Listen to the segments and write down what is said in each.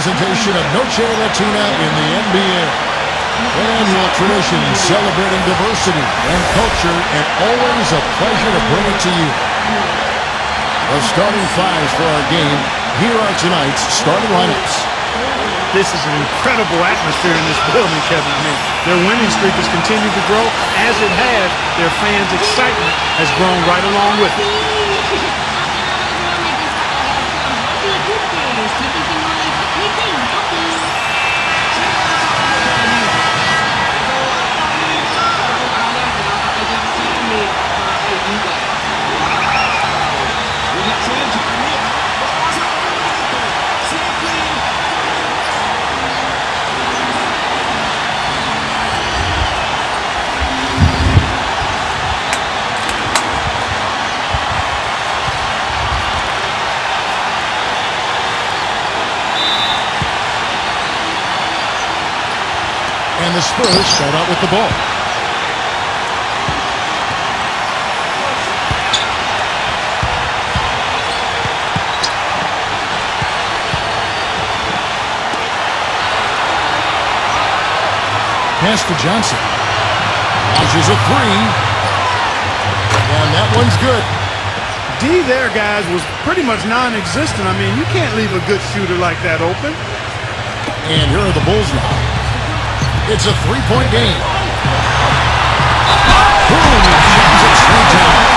presentation of Noche Latina in the NBA. An annual tradition celebrating diversity and culture, and always a pleasure to bring it to you. The starting fives for our game. Here are tonight's starting lineups. This is an incredible atmosphere in this building, Kevin. I mean, their winning streak has continued to grow. As it has, their fans' excitement has grown right along with it. And the Spurs start out with the ball. Pass to Johnson. Launches a three. And that one's good. D there, guys, was pretty much non-existent. I mean, you can't leave a good shooter like that open. And here are the Bulls now. It's a three-point game. Boom! Shoots it straight down.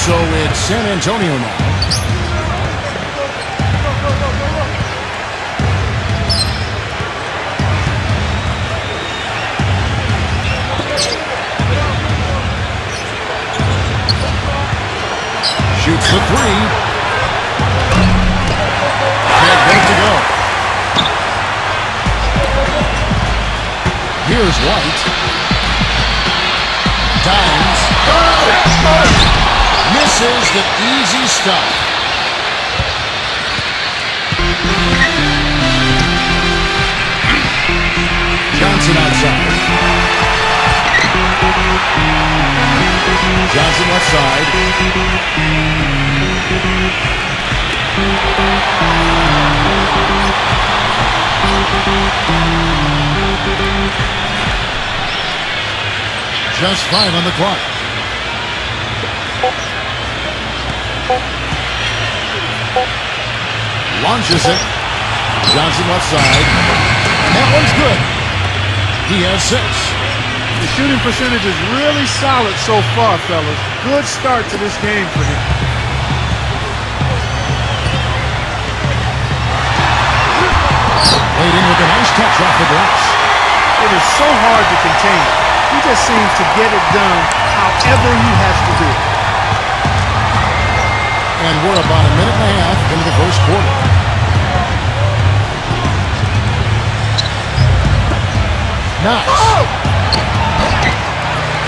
So it's San Antonio now. Shoots the three. And good to go. Here's White. Downs. Misses the easy stuff. Johnson outside. Johnson left side. Just 5 on the clock. Launches it. Johnson left side. And that one's good. He has 6. The shooting percentage is really solid so far, fellas. Good start to this game for him. Waiting with a nice touch off the glass. It is so hard to contain. He just seems to get it done however he has to do it. And we're about a minute and a half into the first quarter. Nice. Oh!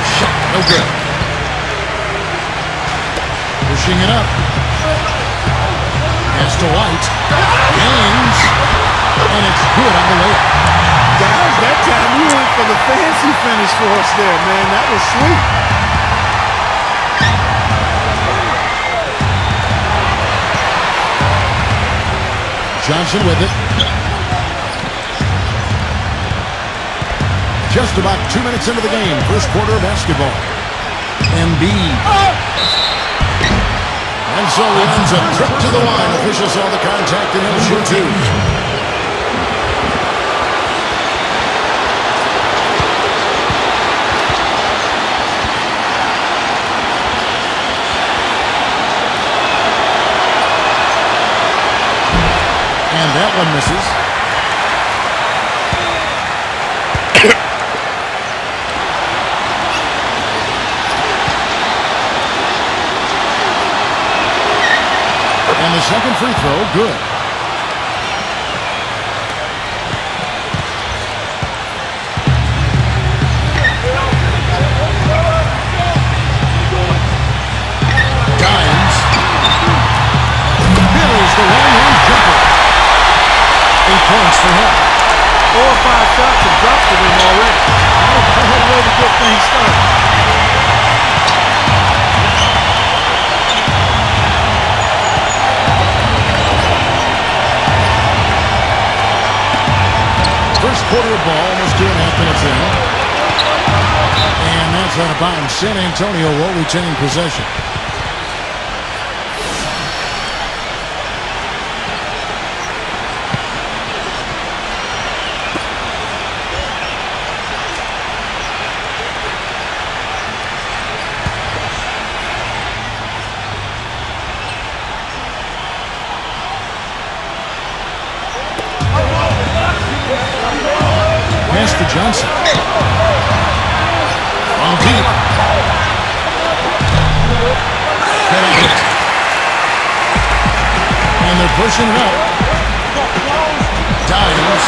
Shot, no good. Pushing it up. Pass to White. Gains. And it's good on the layup. Guys, that time you went for the fancy finish for us there, man. That was sweet. Johnson with it. Just about 2 minutes into the game. First quarter of basketball. Embiid. And so it ends a trip to the line. Officials saw the contact and he'll shoot 2. And that one misses. Second free throw, good. Dimes. Here's the long-range jumper. 8 points for him. 4 or 5 shots have dropped for them already. What a way to get things started. First quarter of ball, almost 2.5 minutes in. And that's out of bounds. San Antonio will retain possession. Pass to Johnson. On deep. Connect. And they're pushing it up. Dimes.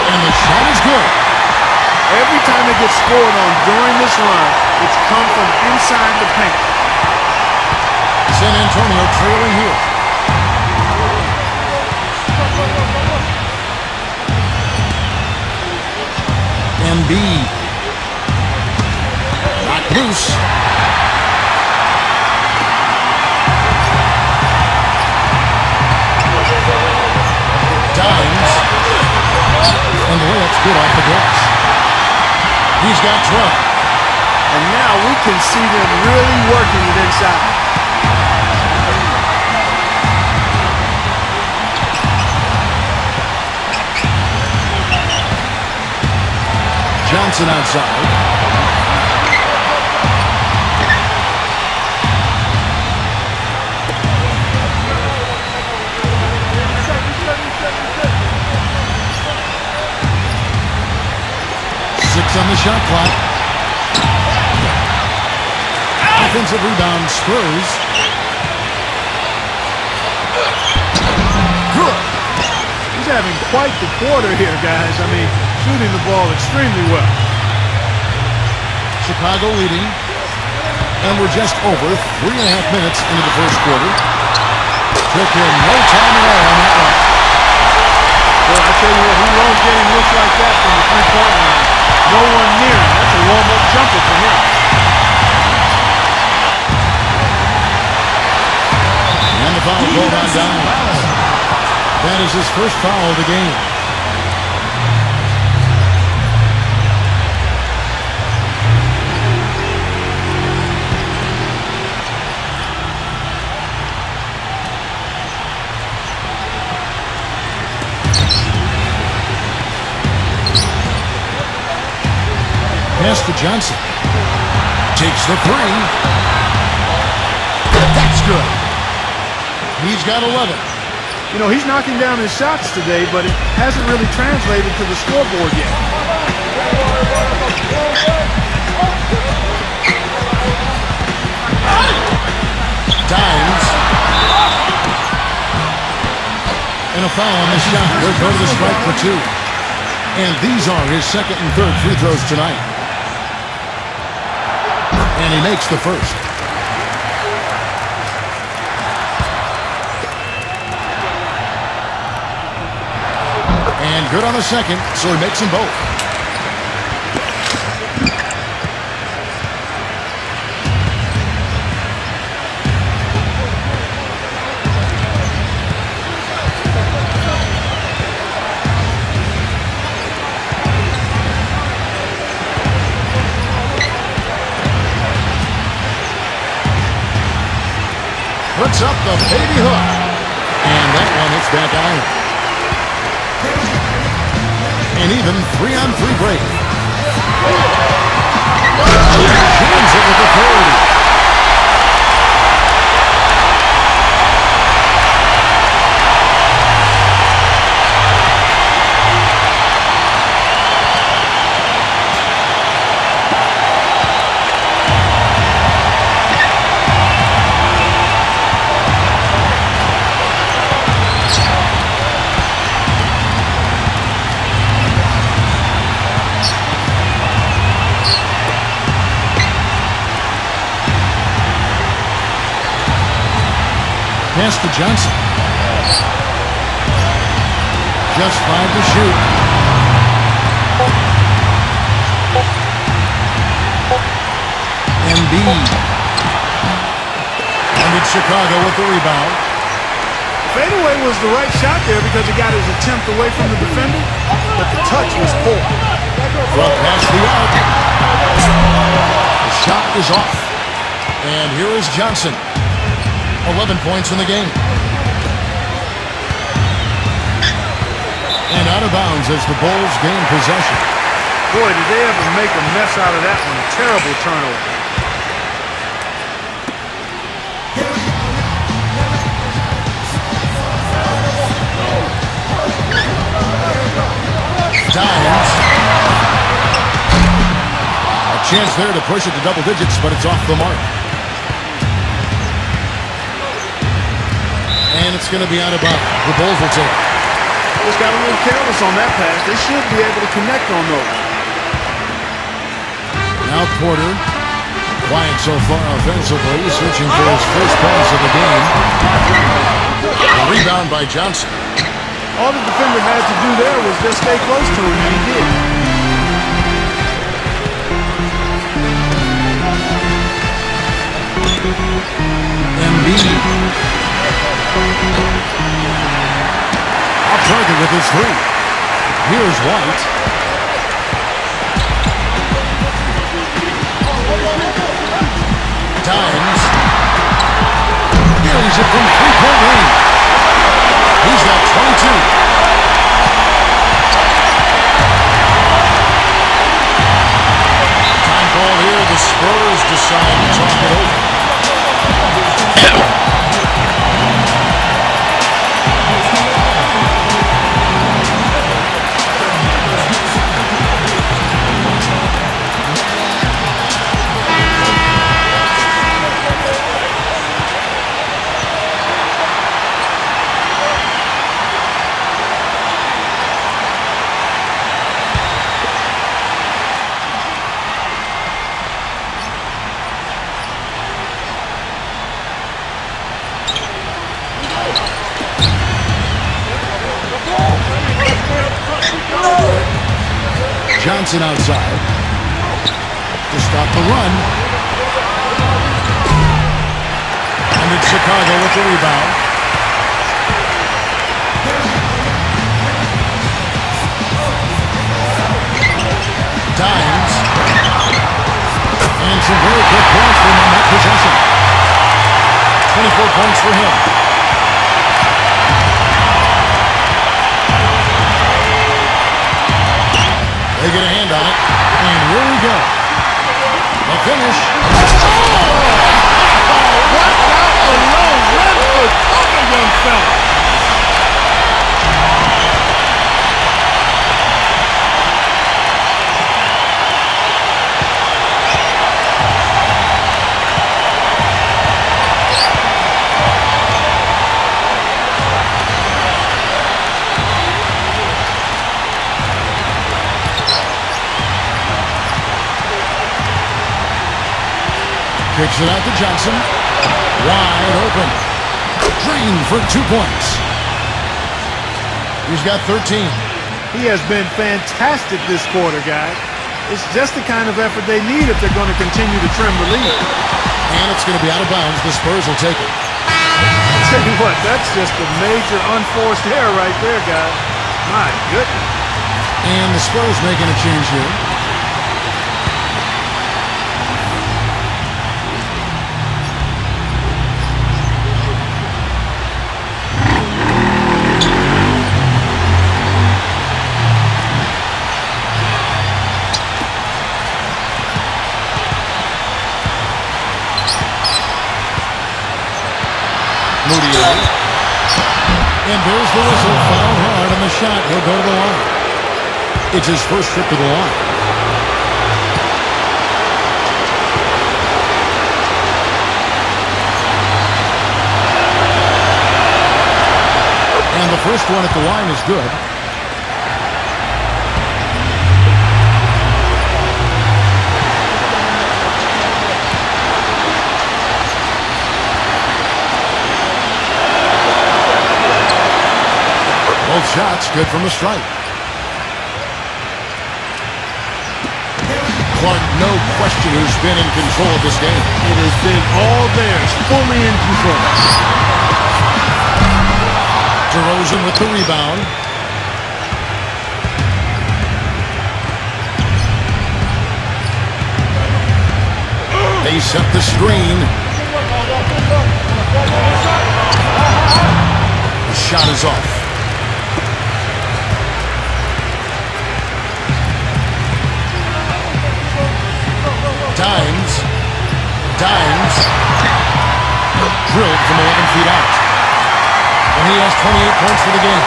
And the shot is good. Every time it gets scored on during this run, it's come from inside the paint. San Antonio trailing here. Embiid. Knocked loose. Dimes. And the layup's good off the glass. He's got 12. And now we can see them really working it inside. Johnson outside. Six on the shot clock. Offensive rebound, Spurs. Good. He's having quite the quarter here, guys. I mean, shooting the ball extremely well. Chicago leading. And we're just over 3.5 minutes into the first quarter. Took him no time at all on that one. Well, I tell you what, he loves getting looks like that from the three-point line. No one near him. That's a warm-up jumper for him. And the foul called on Dimes. That is his first foul of the game. Pass to Johnson. Takes the three. That's good. He's got 11. You know, he's knocking down his shots today, but it hasn't really translated to the scoreboard yet. Dimes. And a foul on the shot. We'll go to the strike for 2. And these are his second and third free throws tonight. And he makes the first. And good on the second, so he makes them both. Puts up the baby hook. And that one hits back iron. And even 3-on-3 break. Jams it with authority. pass to Johnson. Just 5 to shoot. Embiid. And it's Chicago with the rebound. Fadeaway was the right shot there because he got his attempt away from the defender, but the touch was poor. Well, past the arc. The shot is off. And here is Johnson. 11 points in the game. And out of bounds as the Bulls gain possession. Boy, did they ever make a mess out of that one. Terrible turnover. Dimes. A chance there to push it to double digits, but it's off the mark. And it's going to be out of bounds. The Bulls will take it. Just got a little careless on that pass. They should be able to connect on those. Now Porter. Quiet so far offensively, searching for his first points of the game. A rebound by Johnson. All the defender had to do there was just stay close to him, and he did. Embiid. Off target with his three. Here's White. Dimes. Here's it from three-point range. He's got 22. Time ball here. The Spurs decide to talk it over. Johnson outside to stop the run. And it's Chicago with the rebound. Dimes. And some very quick points for him on that possession. 24 points for him. They get a hand on it, and here we go. The finish. Right out alone, Redford covered himself. Kicks it out to Johnson. Wide open. Green for 2 points. He's got 13. He has been fantastic this quarter, guys. It's just the kind of effort they need if they're going to continue to trim the lead. And it's going to be out of bounds. The Spurs will take it. I'll tell you what, that's just a major unforced error right there, guys. My goodness. And the Spurs making a change here. And there's the whistle. Fouled hard on the shot. He'll go to the line. It's his first trip to the line. And the first one at the line is good. shot's good from the stripe. Clark, no question who's been in control of this game. It has been all theirs, fully in control. DeRozan with the rebound. They set the screen. The shot is off. Dimes. Drilled from 11 feet out. And he has 28 points for the game.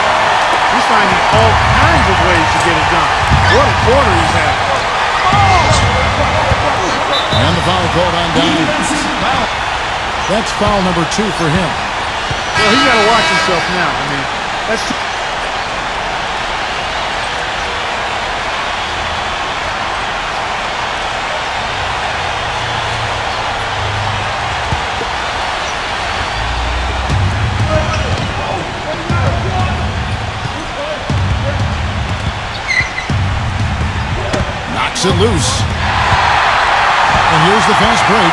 He's finding all kinds of ways to get it done. What a quarter he's had. And the foul called on Dimes. That's foul number 2 for him. Well, he's got to watch himself now. I mean, that's... Knocks it loose. And here's the fast break.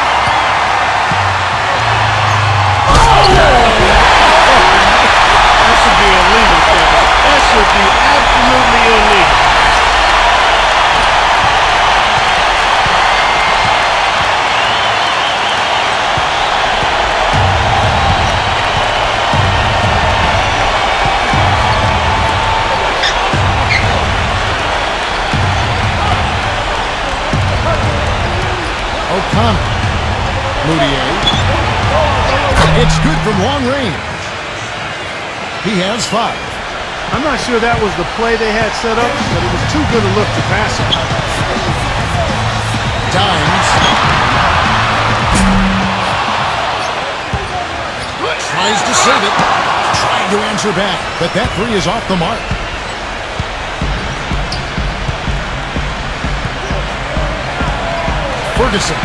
That should be illegal, Kevin. That should be absolutely illegal. O'Connor. Moutier. It's good from long range. He has 5. I'm not sure that was the play they had set up, but it was too good a look to pass it. Dimes. Tries to save it. Trying to answer back, but that 3 is off the mark. Ferguson.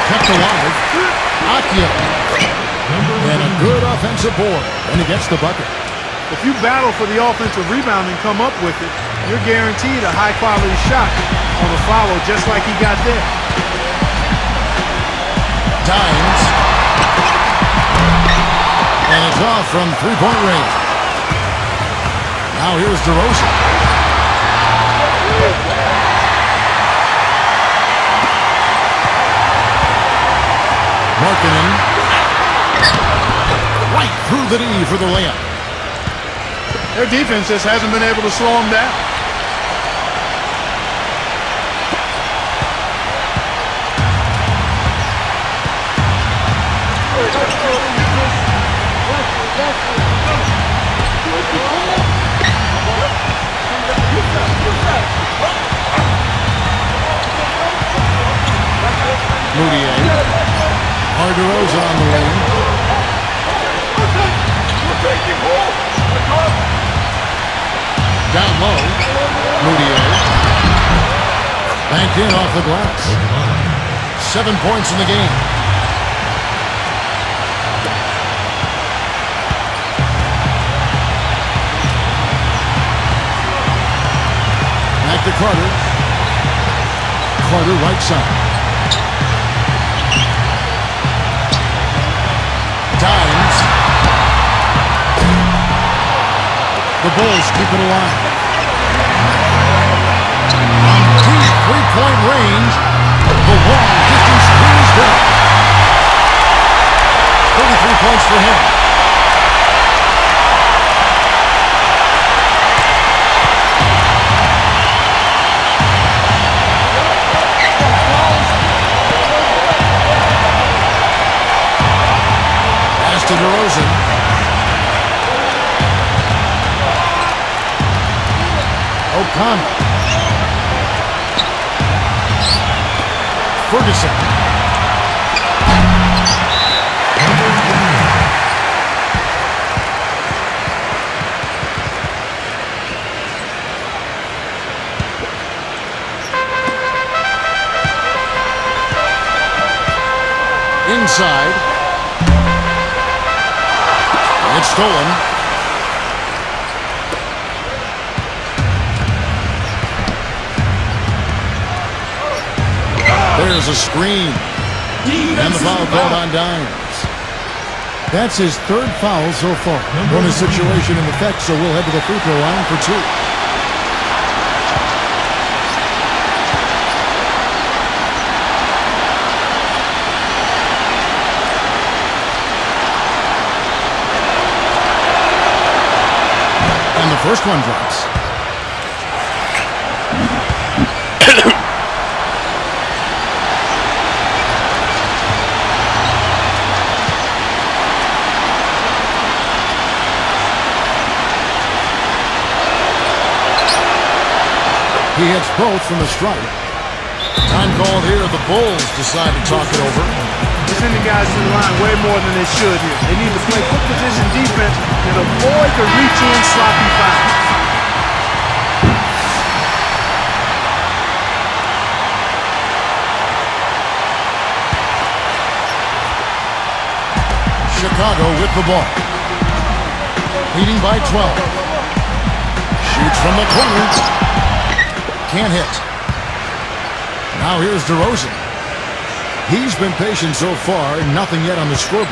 Kept alive. Akio. And a good offensive board. And he gets the bucket. If you battle for the offensive rebound and come up with it, you're guaranteed a high-quality shot on the follow, just like he got there. Dimes. And it's off from three-point range. Now here's DeRozan. Markkanen. Right through the knee for the layup. Their defense just hasn't been able to slow them down. Moutier. DeRozan on the wing. Down low. Moutier. Banked in off the glass. 7 points in the game. Back to Carter. Carter right side. Dimes. The Bulls keep it alive. On deep three-point range, the long distance three is good. 33 points for him. Pass to DeRozan. O'Connor. Ferguson. Inside. It's stolen. There's a screen. And the foul called on Dimes. That's his third foul so far. Bonus situation in effect, so we'll head to the free throw line for two. And the first one drops. He hits both from the strike. Time called here. The Bulls decide to talk it over. They're sending guys to the line way more than they should here. They need to play good position defense and avoid the reach-in sloppy fouls. Chicago with the ball. Leading by 12. Shoots from the corner. Can't hit. Now here's DeRozan. He's been patient so far, nothing yet on the scoreboard.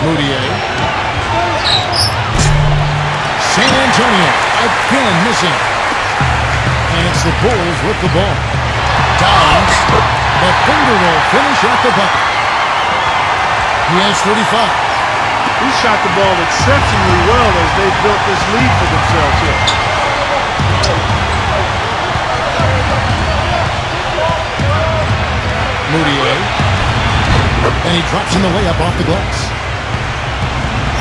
Moutier. San Antonio again missing. And it's the Bulls with the ball. Downs. The finger roll finish at the bucket. He has 35. He shot the ball exceptionally well as they built this lead for themselves here. Moutier. And he drops in the layup off the glass.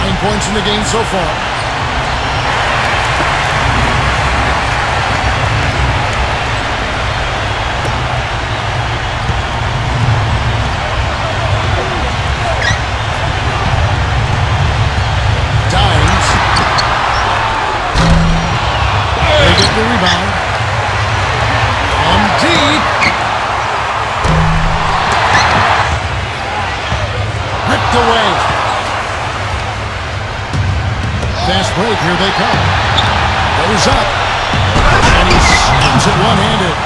9 points in the game so far. The rebound. From deep. Ripped away. Fast break, here they come. Goes up. And he slams it one-handed.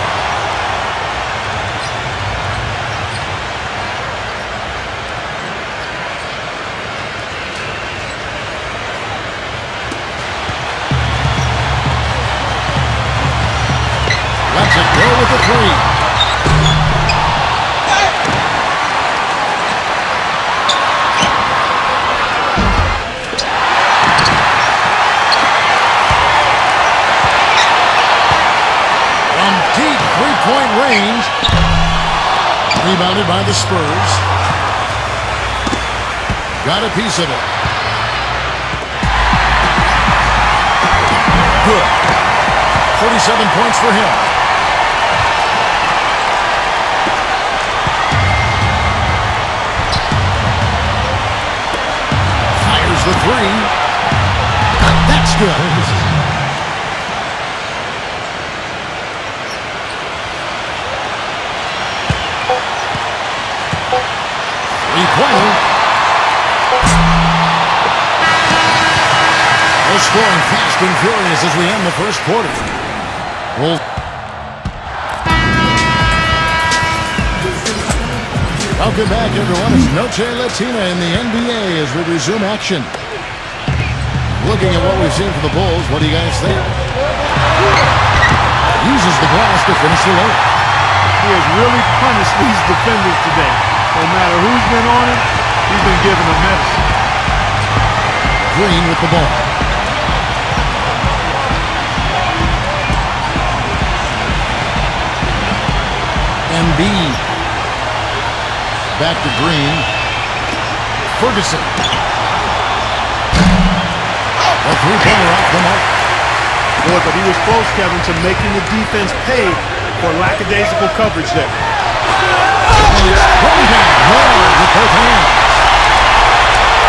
Lets it go with the three. From deep three-point range. Rebounded by the Spurs. Got a piece of it. Good. 47 points for him. The three. That's good. Three-pointer. We're scoring fast and furious as we end the first quarter. Welcome back, everyone. It's Noche Latina in the NBA as we resume action. Looking at what we've seen from the Bulls, what do you guys think? Uses the glass to finish the layup. He has really punished these defenders today. No matter who's been on him, he's been given a medicine. Green with the ball. Embiid. Back to Green. Ferguson. A three-pointer off the mark. Boy, but he was close, Kevin, to making the defense pay for lackadaisical coverage there. And it's thrown down hard with both hands. 1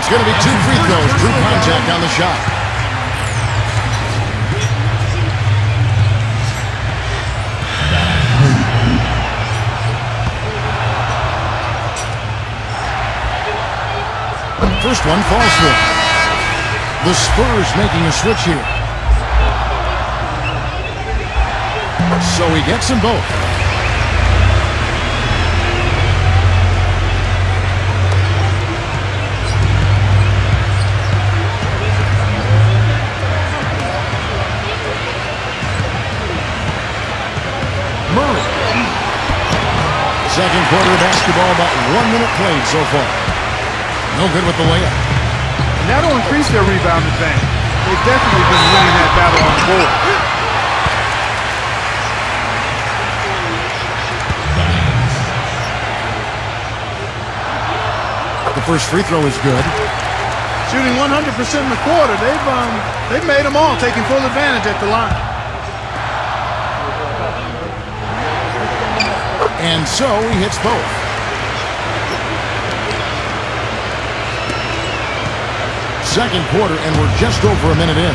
It's going to be 2 free throws. True contact on the shot. First one falls for him. The Spurs making a switch here. So he gets them both. Murray. Second quarter basketball, about 1 minute played so far. No good with the layup. And that'll increase their rebound advantage. They've definitely been winning that battle on the board. The first free throw is good. Shooting 100% in the quarter. They've made them all, taking full advantage at the line. And so he hits both. Second quarter, and we're just over a minute in.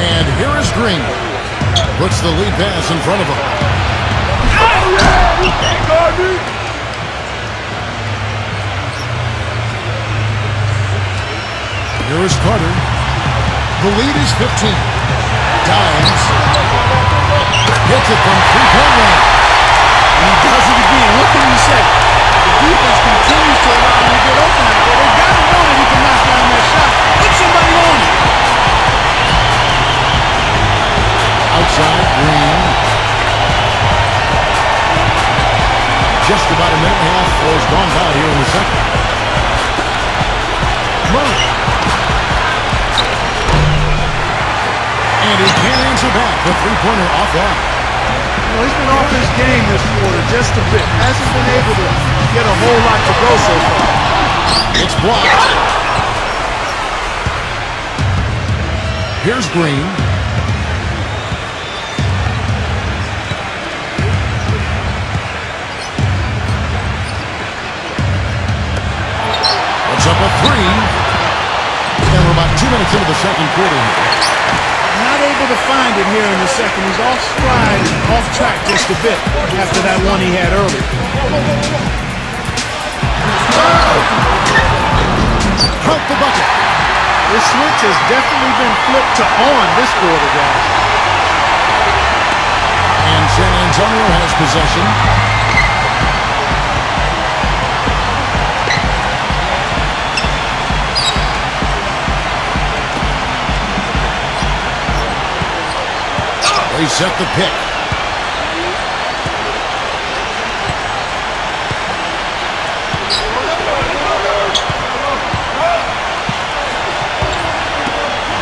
And here is Green. Puts the lead pass in front of him. Here is Carter. The lead is 15. Dimes. Hits it from three-point line. And he does it again. What can you say? The defense continues to allow him to get open out there. They've got to know that he can knock down that shot. Put somebody on it. Outside, Green. Just about a minute and a half has gone by here in the second. Murray. And he can't answer back. The three-pointer offline. Well, he's been off his game this quarter just a bit. Hasn't been able to get a whole lot to go so far. It's blocked. Here's Green. Puts up a three. And we're about 2 minutes into the second quarter. Not able to find it here in the second. He's off stride, off track just a bit after that one he had earlier. Count the bucket. This switch has definitely been flipped to on this quarter, guys. And San Antonio has possession. They set the pick.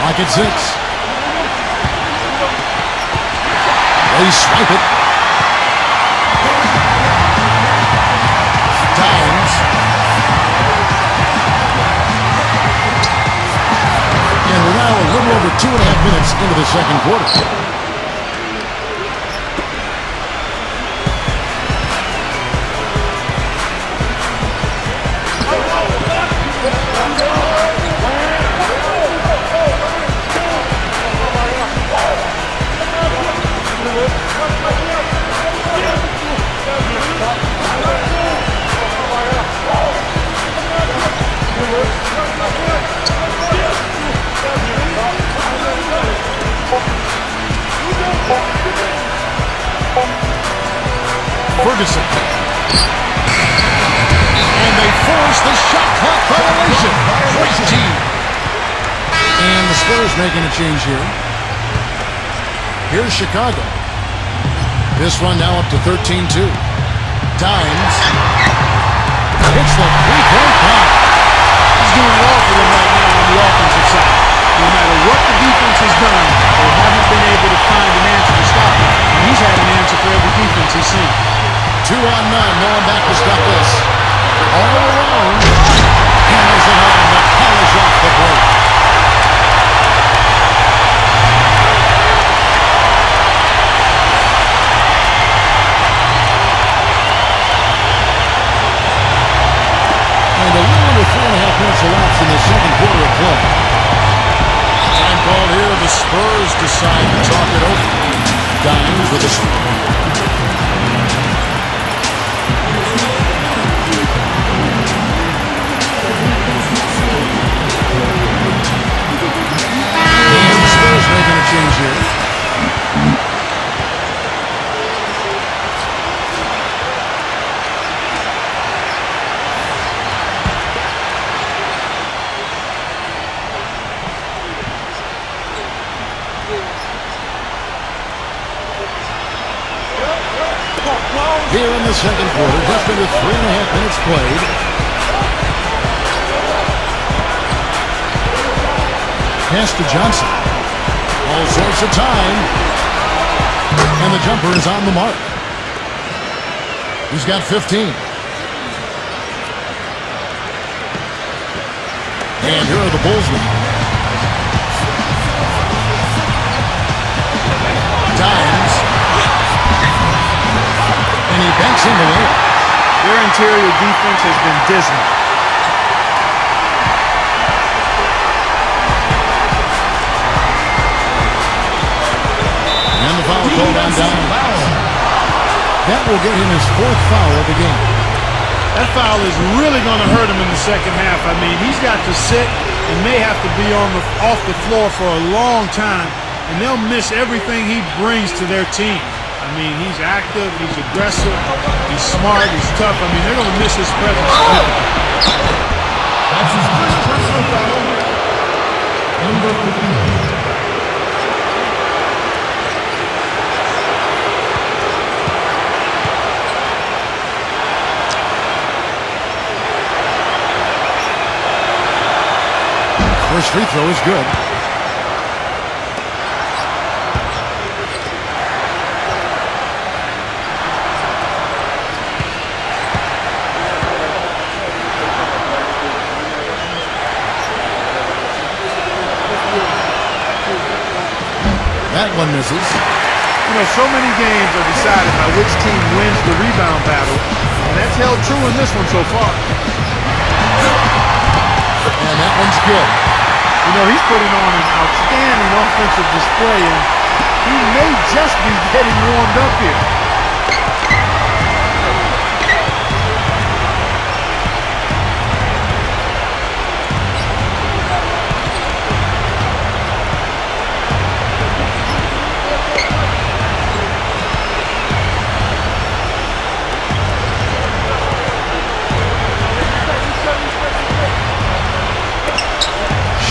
Lock at 6. They swipe it. Downs. And we're now a little over 2.5 minutes into the second quarter. Ferguson. And they force the shot clock violation. Great team. And the Spurs making a change here. Here's Chicago. This one now up to 13-2. Dimes. Hits the three-point shot. He's doing it all for them right now on the offensive side. No matter what the defense has done, they haven't been able to find an answer to stop him. And he's had an answer for every defense he's seen. 2 on 9, no one back to stop this. All alone. Hammers it home, but powers off the break. And a little under 4.5 minutes elapsed in Spurs decide to talk it over. Dimes with a and the Spurs making a change here. Here in the second quarter, just under 3.5 minutes played. Pass to Johnson. All sorts of time. And the jumper is on the mark. He's got 15. And here are the Bulls now. Dimes. And he banks in the lane. Their interior defense has been dismal. And the foul called on Dimes. That will get him his 4th foul of the game. That foul is really going to hurt him in the second half. I mean, he's got to sit and may have to be off the floor for a long time, and they'll miss everything he brings to their team. I mean, he's active, he's aggressive, he's smart, he's tough. I mean, they're going to miss his presence. That's his first personal foul. Number 15. First free throw is good. That one misses. You know, so many games are decided by which team wins the rebound battle, and that's held true in this one so far. And that one's good. You know, he's putting on an outstanding offensive display, and he may just be getting warmed up here.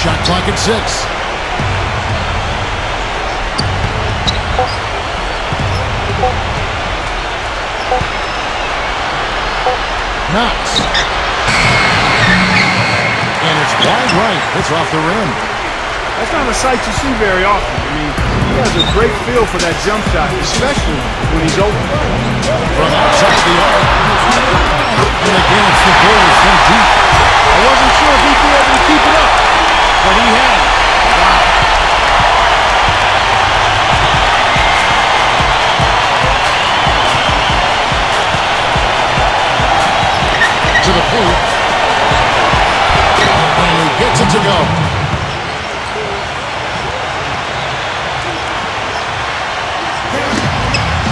Shot clock at 6. Knox. And it's wide right. It's off the rim. That's not a sight you see very often. I mean, he has a great feel for that jump shot, especially when he's open. From outside the arc. And again, it's the Bulls from deep. I wasn't sure if he'd be able to keep it up, but he has. Wow. To the paint. And he gets it to go.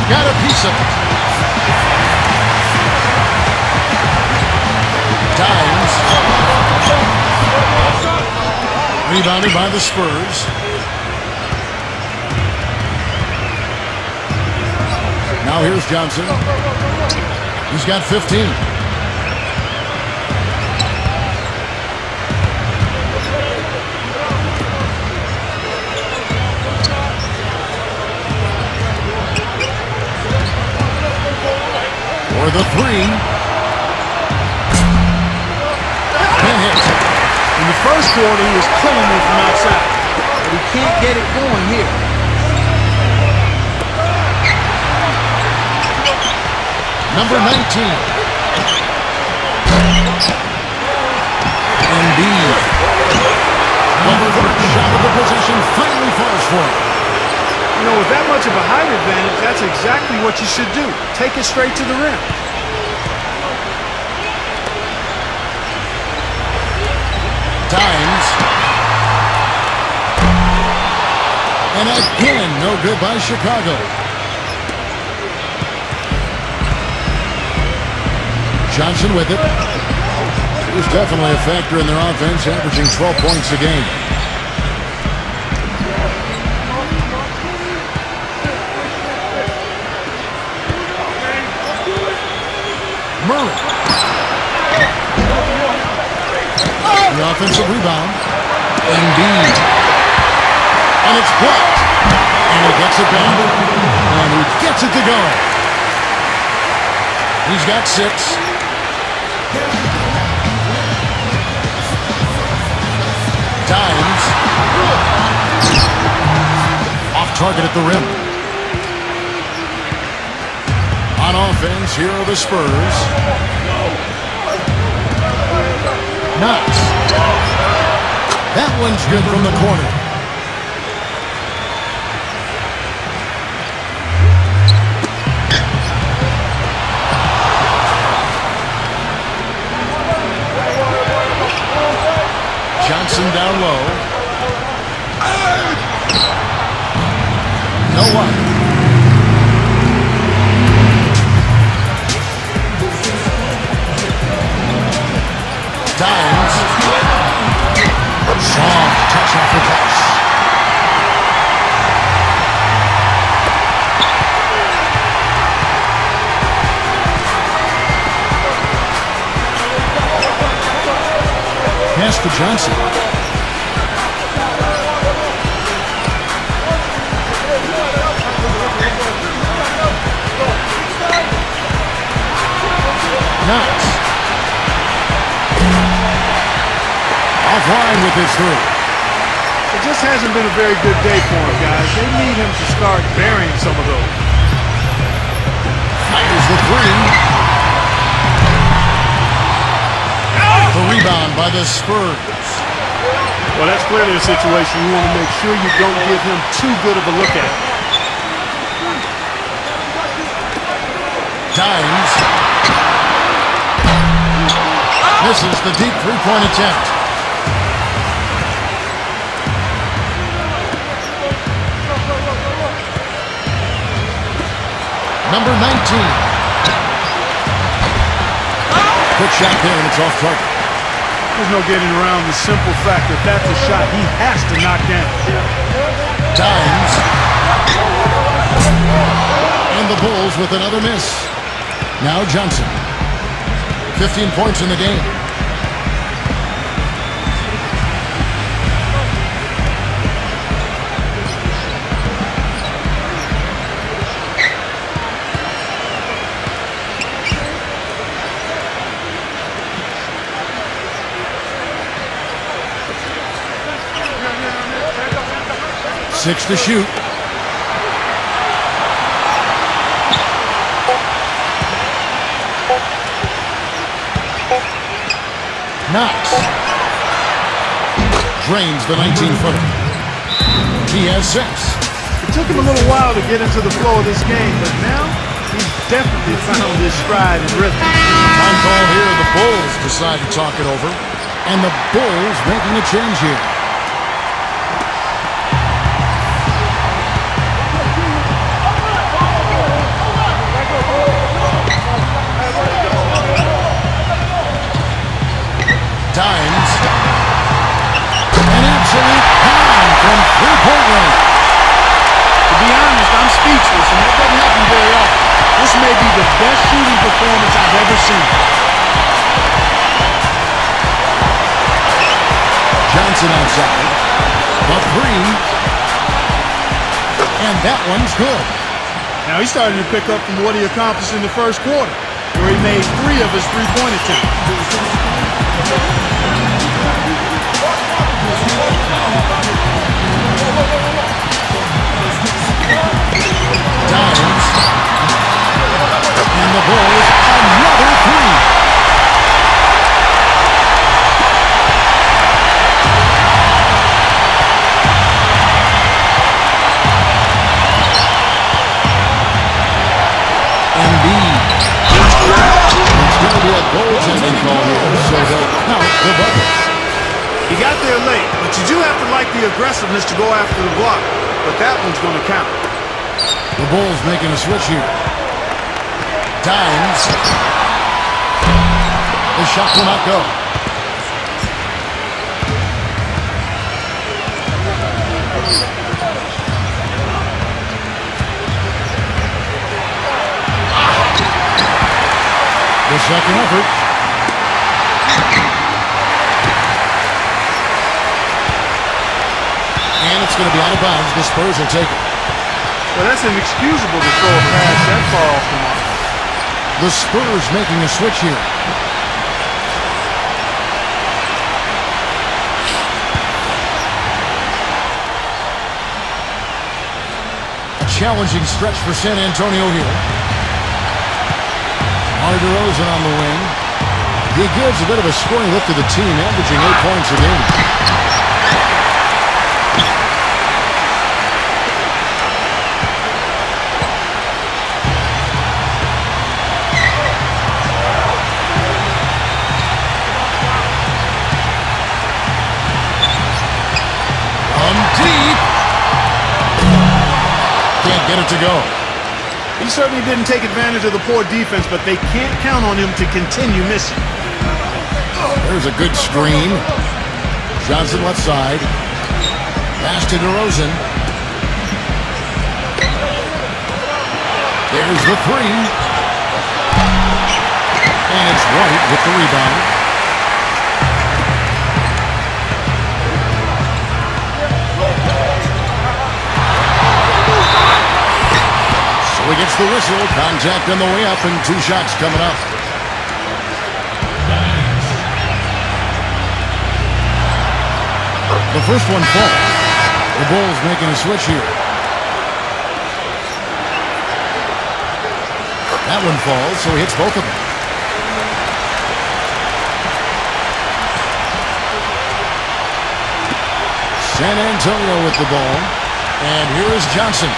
Got a piece of it. Dimes. Rebounded by the Spurs. Now here's Johnson. He's got 15. For the 3. In the first quarter, he was killing it from outside, but he can't get it going here. Number 19. Embiid. Number 1 shot of the possession finally falls for him. You know, with that much of a height advantage, that's exactly what you should do. Take it straight to the rim. Dimes. And again, no good by Chicago. Johnson with it. He was definitely a factor in their offense, averaging 12 points a game. Murray. The offensive rebound. Embiid. And it's blocked. And he gets it back. And he gets it to go. He's got 6. Dimes. Off target at the rim. On offense, here are the Spurs. Knox. That one's good from the corner. Johnson down low. No one. Dimes. Strong touch off the pass. Pass to Johnson. Knox. Offline with his 3. It just hasn't been a very good day for him, guys. They need him to start burying some of those. Fires the 3. The rebound by the Spurs. Well, that's clearly a situation you want to make sure you don't give him too good of a look at. Dimes. Misses the deep three-point attempt. Number 19. Quick shot there, and it's off target. There's no getting around the simple fact that that's a shot he has to knock down. Dimes. And the Bulls with another miss. Now Johnson. 15 points in the game. Six to shoot. Knox. Drains the 19-footer. He has 6. It took him a little while to get into the flow of this game, but now he's definitely found his stride and rhythm. Time call here. The Bulls decide to talk it over. And the Bulls making a change here. Dimes. An absolute pound from three-point range. To be honest, I'm speechless, and that doesn't happen very often. This may be the best shooting performance I've ever seen. Johnson outside. The 3. And that one's good. Now he's starting to pick up from what he accomplished in the first quarter, where he made 3 of his three-point attempts. Dimes. And the Bulls another 3. Embiid. It's going to be a goaltending call here, so they'll count the bubble. He got there late, but you do have to like the aggressiveness to go after the block. but that one's going to count. The Bulls making a switch here. Dimes. The shot will not go. The second effort. And it's going to be out of bounds. The Spurs will take it. Well, that's inexcusable to throw a pass that far off the mark. The Spurs making a switch here. A challenging stretch for San Antonio here. DeRozan on the wing. He gives a bit of a scoring lift to the team, averaging 8 points a game. Deep. Can't get it to go. He certainly didn't take advantage of the poor defense, but they can't count on him to continue missing. There's a good screen. Johnson left side. Pass to DeRozan. There's the three. And it's White with the rebound. He gets the whistle, contact on the way up, and 2 shots coming up. The first one falls. The Bulls making a switch here. That one falls, so he hits both of them. San Antonio with the ball. And here is Johnson.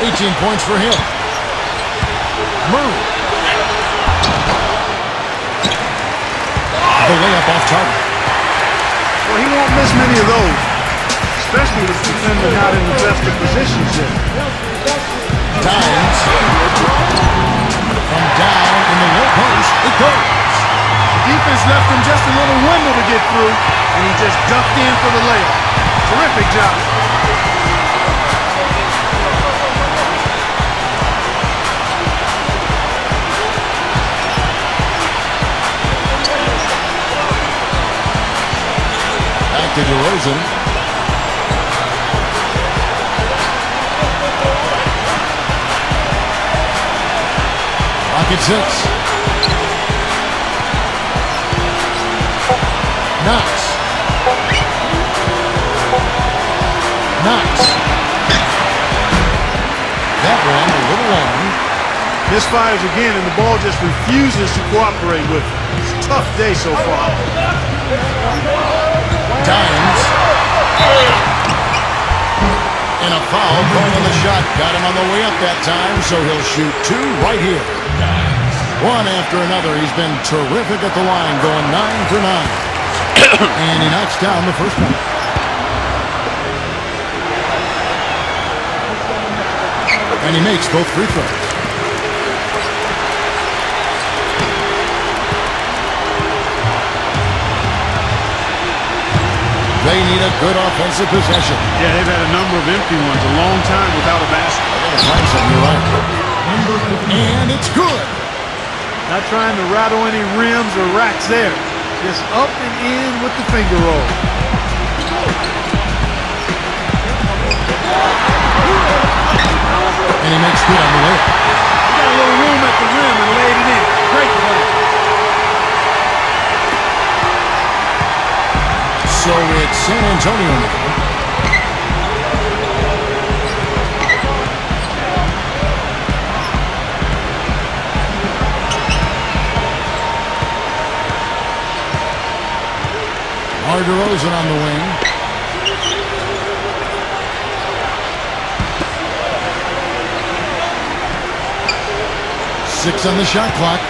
18 points for him. Murray. The layup off target. Well, he won't miss many of those, especially with the defender not in the best of positions yet. Dimes. From down in the low post, it goes. The defense left him just a little window to get through, and he just ducked in for the layup. Terrific job. To DeRozan. Pocket 6. Knox. That one a little long. Misfires again, and the ball just refuses to cooperate with him. It's a tough day so far. Dimes. And a foul called on the shot. Got him on the way up that time, so he'll shoot 2 right here. One after another. He's been terrific at the line, going 9 for 9. And he knocks down the first one. And he makes both free throws. They need a good offensive possession. Yeah, they've had a number of empty ones, a long time without a basket. I gotta find something, you're right. And it's good. Not trying to rattle any rims or racks there. Just up and in with the finger roll. And he makes good on the way. He got a little room at the rim and laid it in. Great play. So it's San Antonio now. DeRozan on the wing. Six on the shot clock.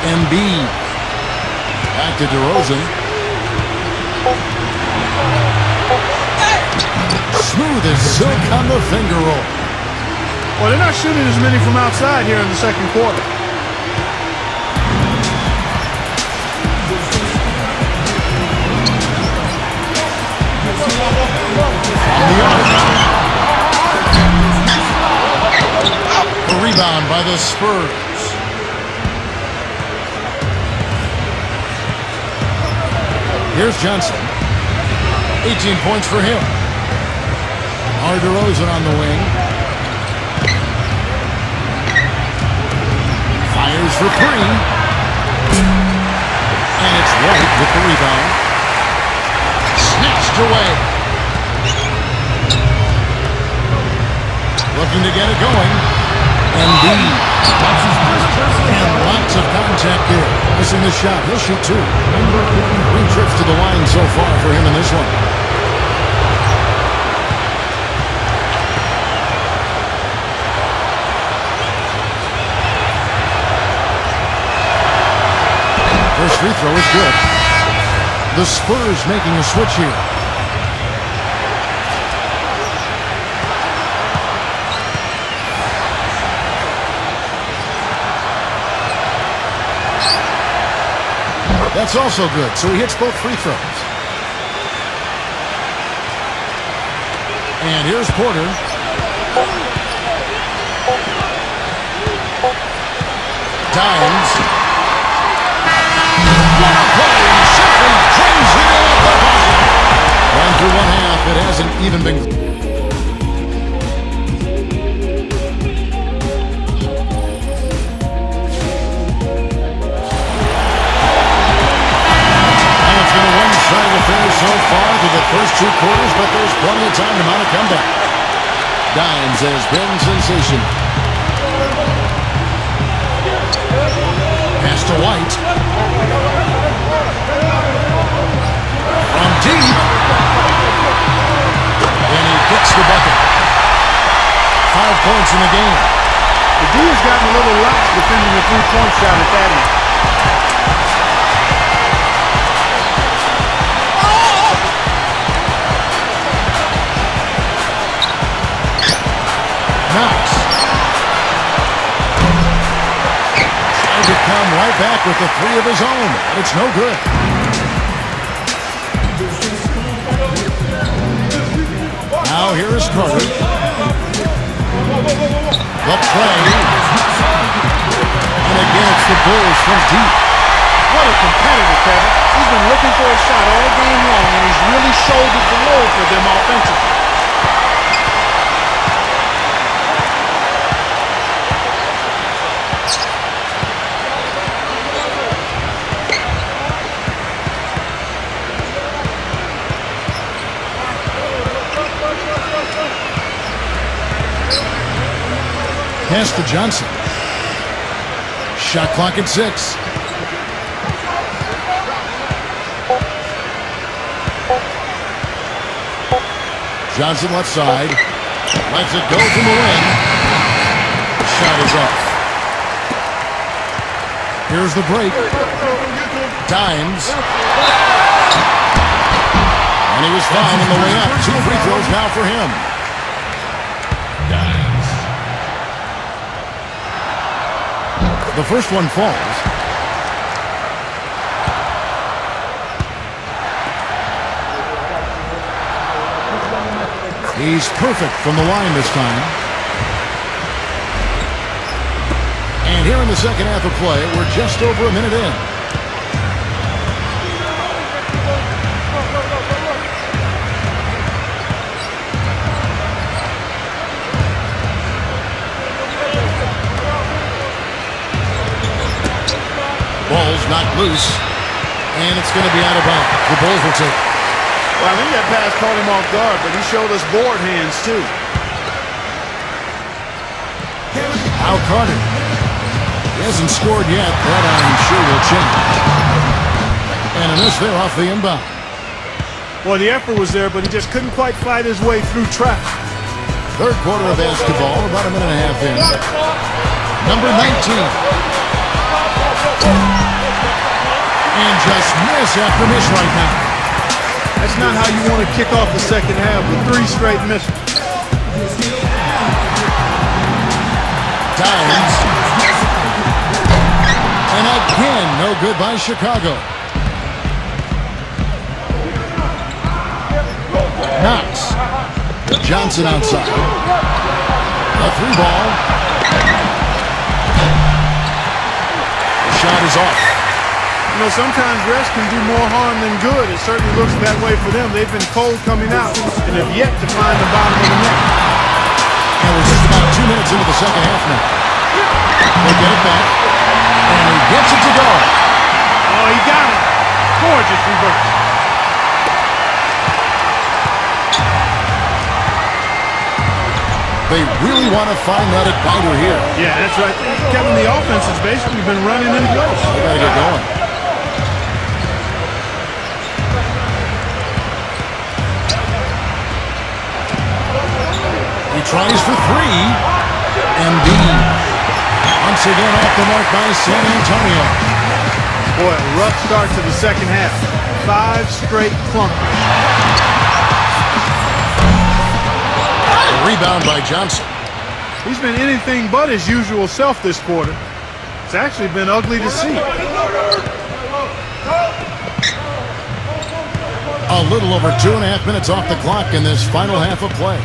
Embiid. Back to DeRozan. Smooth as silk on the finger roll. Well, they're not shooting as many from outside here in the second quarter. The rebound by the Spurs. Here's Johnson. 18 points for him. DeRozan on the wing. Fires for three. And it's White with the rebound. Snatched away. Looking to get it going. Embiid. And lots of contact there. Missing the shot. He'll shoot two. 3 trips to the line so far for him in this one. First free throw is good. The Spurs making a switch here. That's also good, so he hits both free throws. And here's Porter. Dimes. What a play! Simply crazy off the pocket. Run through one half, it hasn't even been... so far through the first 2 quarters, but there's plenty of time to mount a comeback. Dimes has been sensational. Pass to White. From deep. And he gets the bucket. 5 points in the game. The D has gotten a little lax defending the 3-point shot at that end. Knox. Trying to come right back with the 3 of his own. But it's no good. Now here is Carter. The play. And again it's the Bulls from deep. What a competitor, Kevin. He's been looking for a shot all game long, and he's really shouldered the load for them offensively. Pass to Johnson. Shot clock at 6. Johnson left side. Lets it go from the wing. The shot is off. Here's the break. Dimes. And he was fouled on the way up. 2 free throws now for him. The first one falls. He's perfect from the line this time. And here in the second half of play, we're just over a minute in. Ball's knocked loose, and it's going to be out of bounds. The Bulls will take it. Well, I think that pass caught him off guard, but he showed us board hands, too. Al Carter. He hasn't scored yet, but I'm sure will change. And a miss there off the inbound. Well, the effort was there, but he just couldn't quite fight his way through traffic. Third quarter of basketball, about a minute and a half in. Number 19. And just miss after miss right now. That's not how you want to kick off the second half with 3 straight misses. Downs. And again, no good by Chicago. Knox. Johnson outside. A 3 ball. The shot is off. You know, sometimes rest can do more harm than good. It certainly looks that way for them. They've been cold coming out and have yet to find the bottom of the net. And we're just about 2 minutes into the second half now. They get it back. And he gets it to go. Oh, he got it. Gorgeous reverse. They really want to find that at biter here. Yeah, that's right. Kevin, the offense has basically been running in place. They got to get going. He tries for 3. Embiid. Once again off the mark by San Antonio. Boy, a rough start to the second half. 5 straight clunkers. Rebound by Johnson. He's been anything but his usual self this quarter. It's actually been ugly to see. A little over 2.5 minutes off the clock in this final half of play.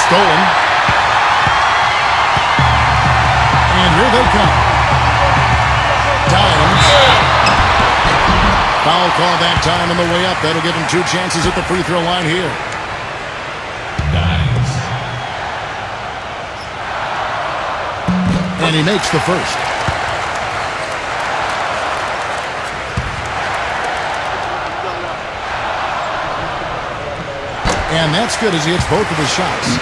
Stolen. And here they come. Downs. Foul call that time on the way up. That'll give him 2 chances at the free throw line here. Downs. And he makes the first. And that's good as he hits both of his shots.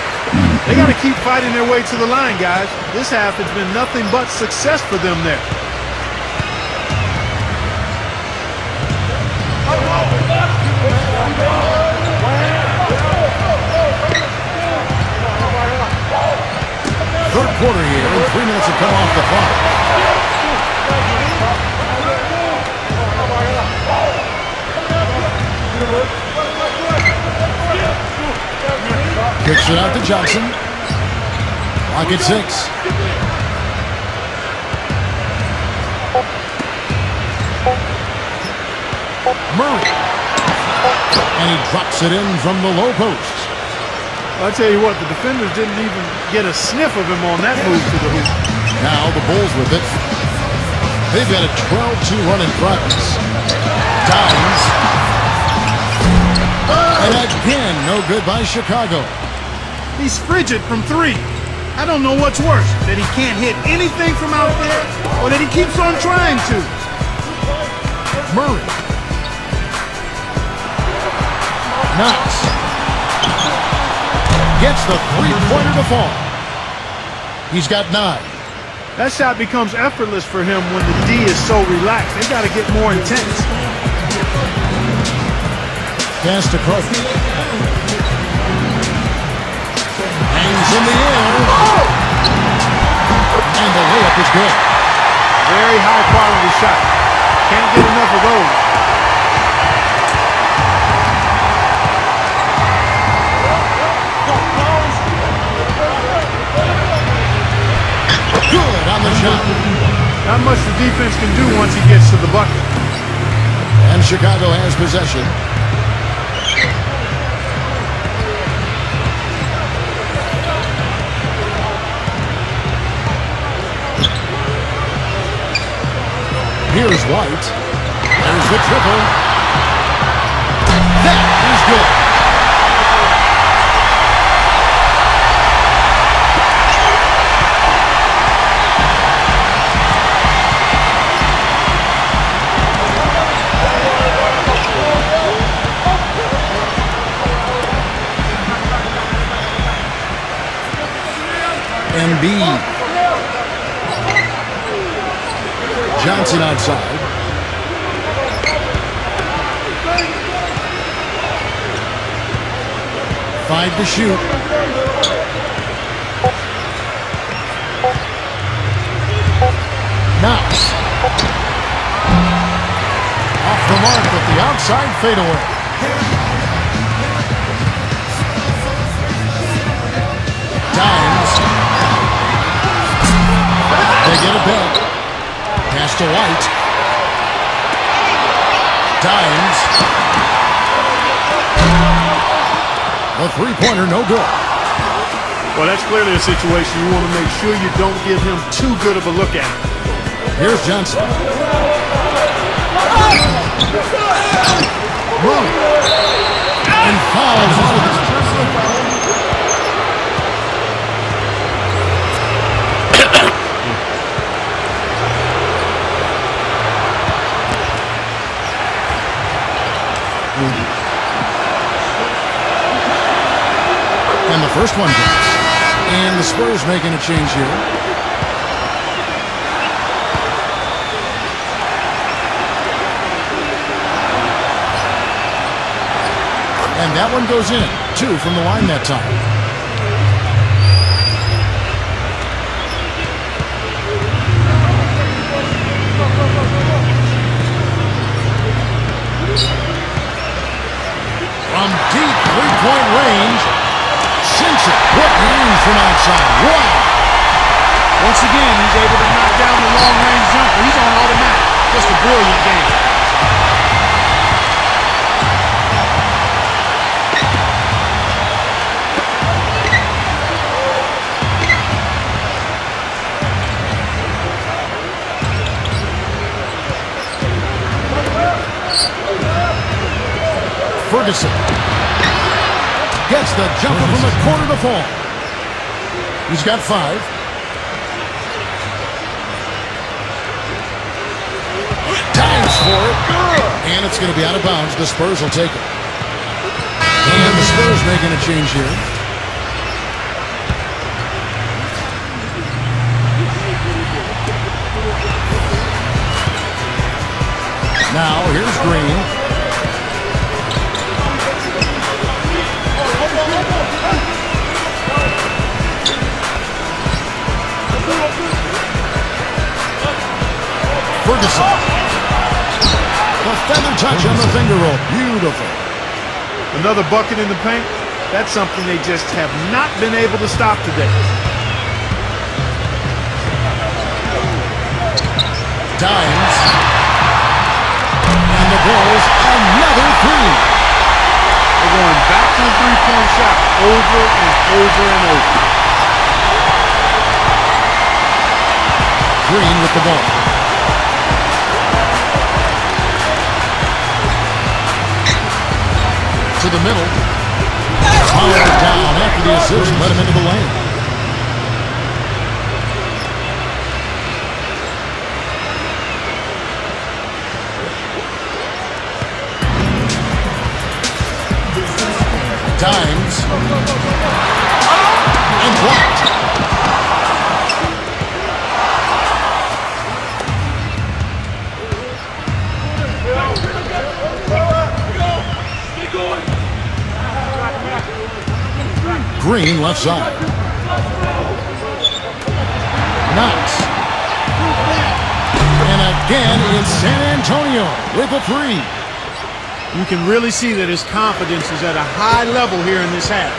They got to keep fighting their way to the line, guys. This half has been nothing but success for them there. Third quarter here, and 3 minutes have come off the clock. Kicks it out to Johnson. Lock at 6. Murray. And he drops it in from the low post. I'll tell you what, the defenders didn't even get a sniff of him on that move to the hoop. Now the Bulls with it. They've got a 12-2 run in progress. Downs. And again, no good by Chicago. He's frigid from 3. I don't know what's worse, that he can't hit anything from out there or that he keeps on trying to. Murray. Knox. Gets the 3-pointer to fall. He's got 9. That shot becomes effortless for him when the D is so relaxed. They got to get more intense. Pass to Crook. Hangs in the air. And the layup is good. Very high quality shot. Can't get enough of those. Good on the shot. Not much the defense can do once he gets to the bucket. And Chicago has possession. Here's White. There's the triple. That is good. Embiid. Johnson outside. Five to shoot. the mark with the outside fadeaway. Dimes. They get it back. Pass to White. Dimes. A three-pointer, no good. Well, that's clearly a situation you want to make sure you don't give him too good of a look at. Here's Johnson. Move. And fouls out of this. And the first one goes. And the Spurs making a change here. And that one goes in. 2 from the line that time. From deep three-point range. Sinks it. What range from outside. Wow. Once again, he's able to knock down the long-range jumper. He's on automatic. Just a brilliant game. Ferguson gets the jumper from the corner to fall. He's got 5. Dives for it. And it's going to be out of bounds. The Spurs will take it. And the Spurs making a change here. Now, here's Green. Ferguson. The feather touch on the finger roll. Beautiful. Another bucket in the paint. That's something they just have not been able to stop today. Dimes. And the Bulls, another 3. They're going back to the three-point shot over and over and over. Green with the ball. To the middle. Powered down after the assist. Let him into the lane. Dimes. And blocked. Green left side. Knox. And again, it's San Antonio with a 3. You can really see that his confidence is at a high level here in this half.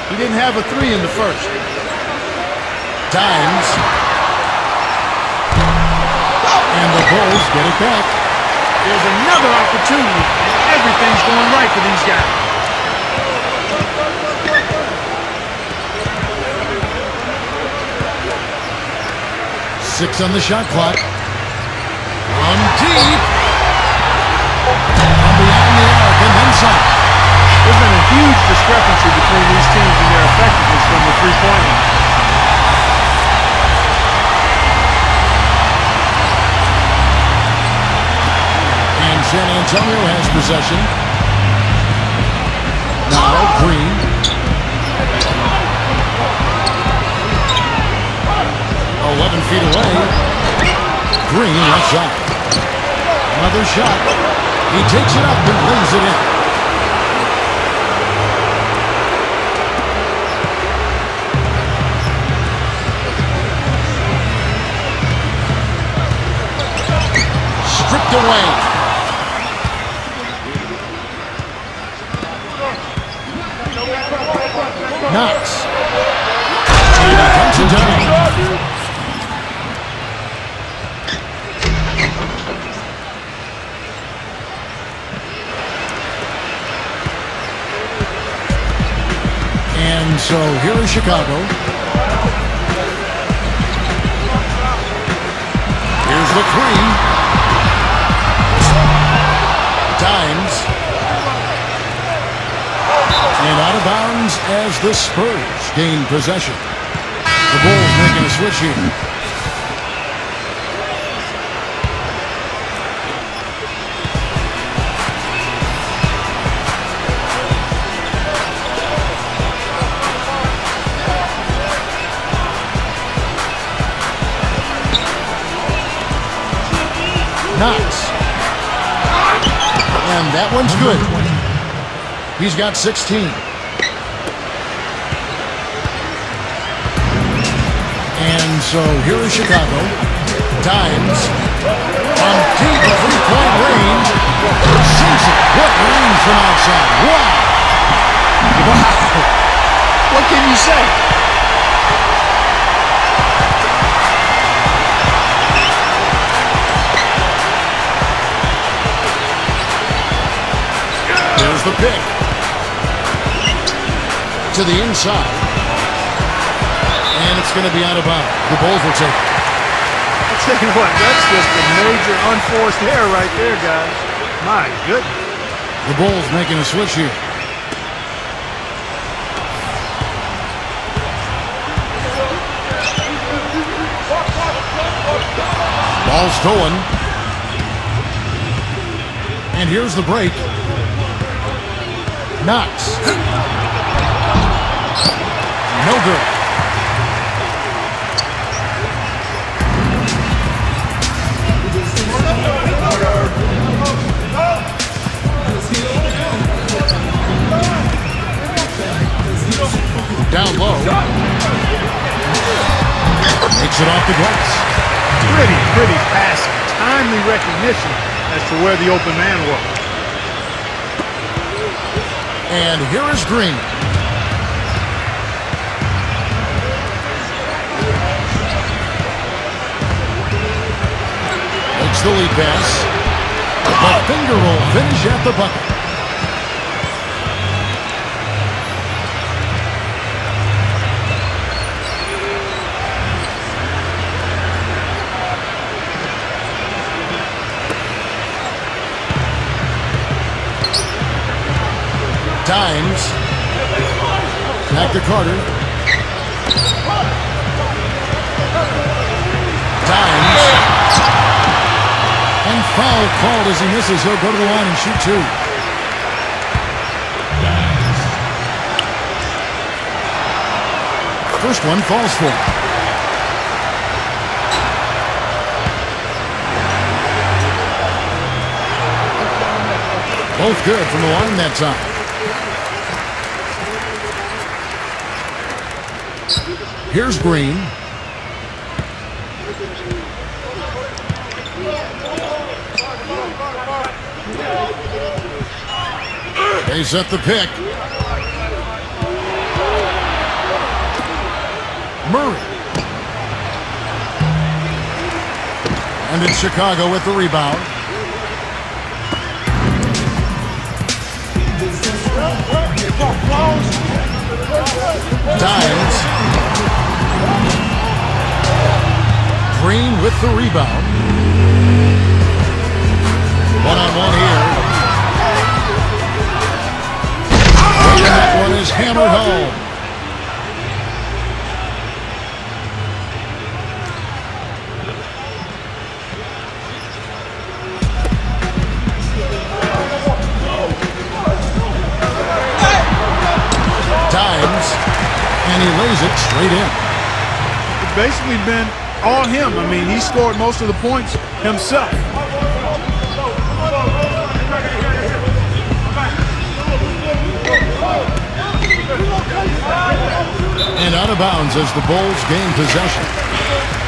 He didn't have a 3 in the first. Dimes. And the Bulls get it back. There's another opportunity, and everything's going right for these guys. Six on the shot clock. From deep. From beyond the arc and then some. There's been a huge discrepancy between these teams and their effectiveness from the three-point line. And San Antonio has possession. Now Green. Feet away. Green left side. Another shot. He takes it up and lays it in. Stripped away. Knox. And he comes it down. And so here is Chicago. Here's the three. Dimes. And out of bounds as the Spurs gain possession. The Bulls making a switch here. Knox. And that one's good. He's got 16. And so here is Chicago. Dimes. From deep three-point range. Shoots it. What range from outside. Wow. What can you say? There's the pick. To the inside. And it's going to be out of bounds. The Bulls will take it. I'll tell you what, that's just a major unforced error right there, guys. My goodness. The Bulls making a switch here. Ball stolen. And here's the break. Knox. No good. Down low. Takes it off the glass. Pretty passing. Timely recognition as to where the open man was. And here is Green. Makes the lead pass. The finger roll finish at the bucket. Dimes. Back to Carter. Dimes. And foul called as he misses. He'll go to the line and shoot two. First one falls for him. Both good from the line that time. Here's Green. They set the pick. Murray. And it's Chicago with the rebound. Dimes. Green with the rebound. One-on-one here. And that one is hammered home. Dimes. And he lays it straight in. It's basically been all him. I mean, he scored most of the points himself. And out of bounds as the Bulls gain possession.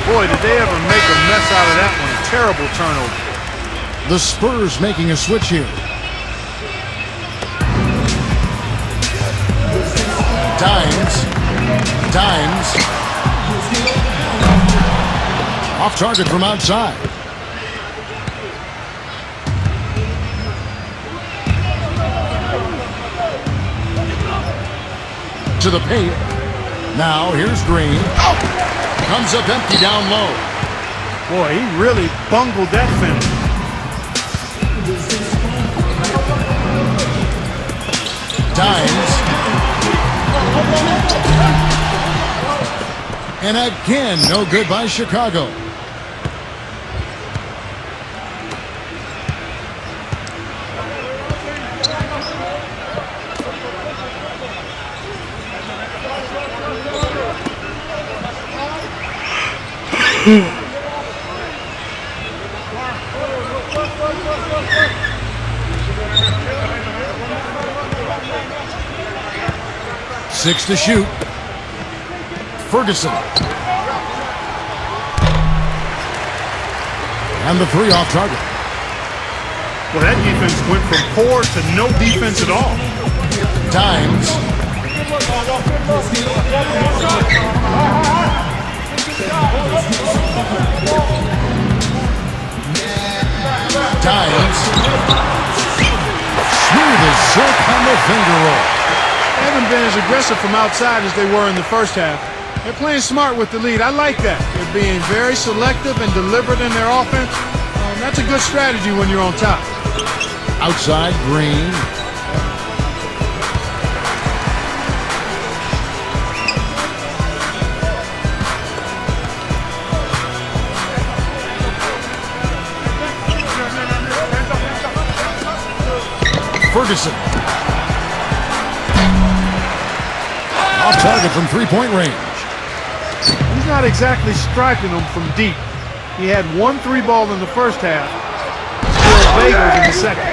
Boy, did they ever make a mess out of that one. A terrible turnover. The Spurs making a switch here. Dimes. Times. Off target from outside. To the paint. Now here's Green. Comes up empty down low. Boy, he really bungled that finish. Times. And again, no good by Chicago. Six to shoot. Ferguson. And the three off target. Well, that defense went from poor to no defense at all. Times. Times. Smooth as silk on the finger roll. They haven't been as aggressive from outside as they were in the first half. They're playing smart with the lead. I like that. They're being very selective and deliberate in their offense. That's a good strategy when you're on top. Outside, Green. Ferguson. Off target from three-point range. He's not exactly striking them from deep. He had 1 3 ball in the first half. Still bagels in the second.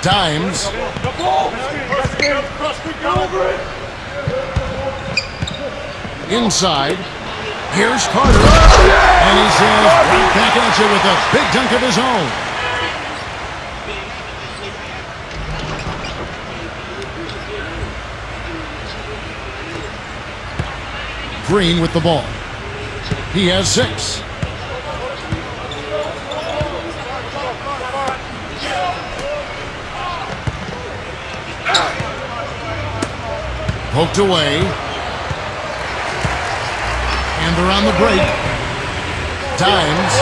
Times. Inside. Here's Carter. And he says, right back at you with a big dunk of his own. Green with the ball. He has 6. Poked away. And they're on the break. Times.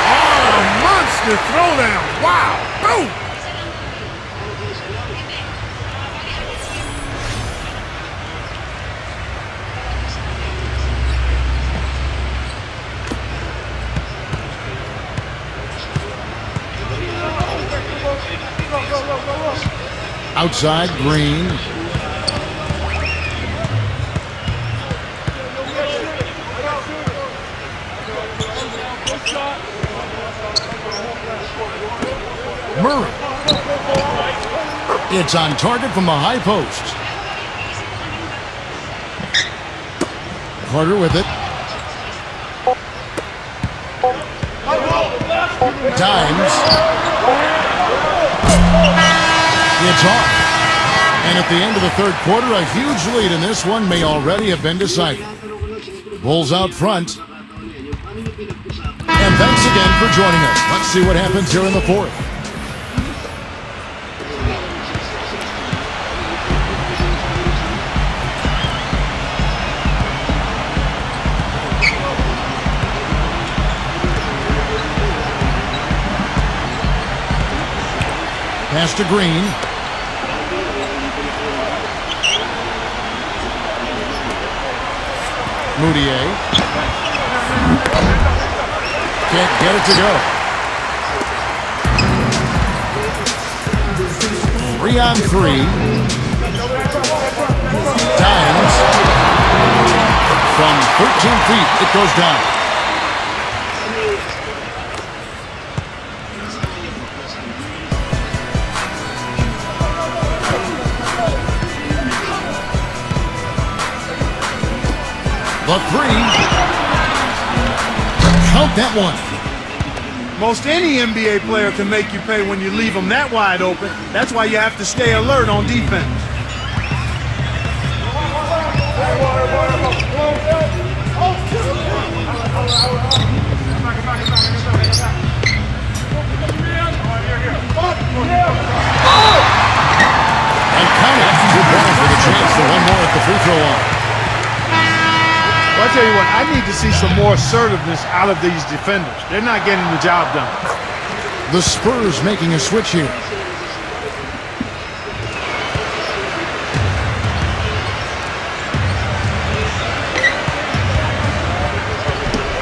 Oh, a monster throwdown. Wow. Boom. Outside, Green. Murray. It's on target from the high post. Carter with it. Times. It's off. And at the end of the third quarter, a huge lead in this one may already have been decided. Bulls out front. And thanks again for joining us. Let's see what happens here in the fourth. Pass to Green. Moutier. Can't get it to go. 3 on 3. Times. From 13 feet, it goes down. The The three. Count that one. Most any NBA player can make you pay when you leave them that wide open. That's why you have to stay alert on defense. And count it. 2 points with a chance for one more at the free throw line. Well, I tell you what, I need to see some more assertiveness out of these defenders. They're not getting the job done. The Spurs making a switch here.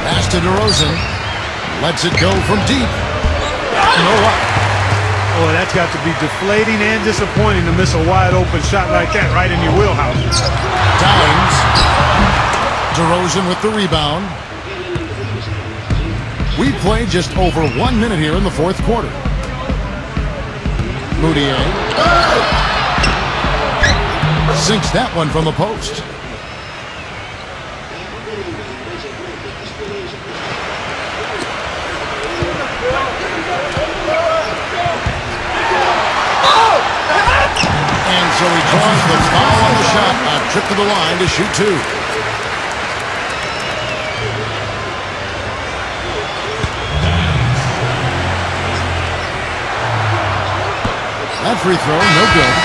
Pass to DeRozan. Lets it go from deep. You know what? Oh, that's got to be deflating and disappointing to miss a wide open shot like that right in your wheelhouse. Dimes. DeRozan with the rebound. We played just over 1 minute here in the fourth quarter. Moutier sinks that one from the post. And so he draws the foul on the shot. A trip to the line to shoot 2. That free throw, no good.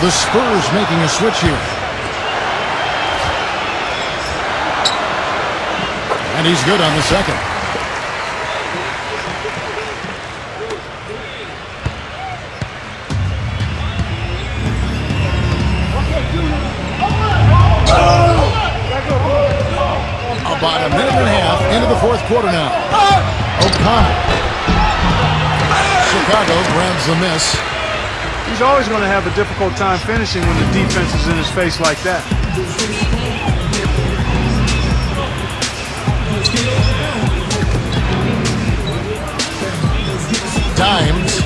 The Spurs making a switch here. And he's good on the second. About a minute and a half into the fourth quarter now. O'Connell. Chicago grabs the miss. He's always going to have a difficult time finishing when the defense is in his face like that. Dimes.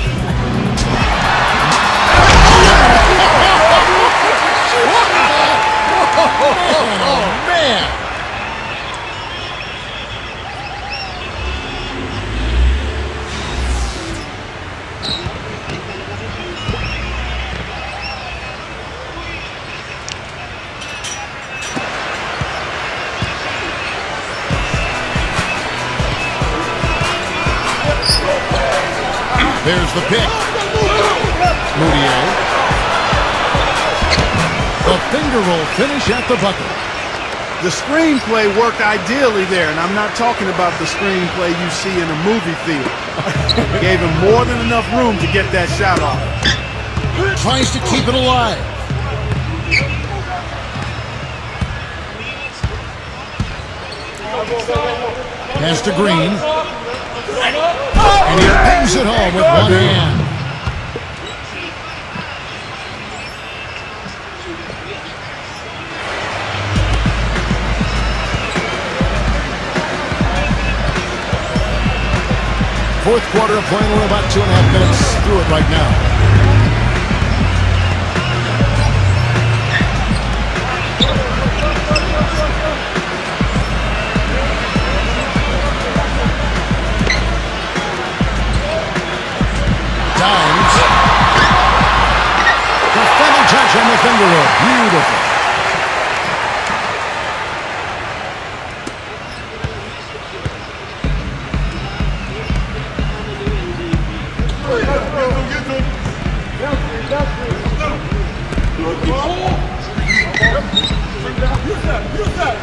Oh, man. There's the pick. Moutier. The finger roll finish at the bucket. The screenplay worked ideally there, and I'm not talking about the screenplay you see in a movie theater. Gave him more than enough room to get that shot off. Tries to keep it alive. Pass to Green. And he pings it home with one hand. Fourth quarter of playing. We're about 2.5 minutes through it right now. Dimes. The final touch on the finger roll. Beautiful.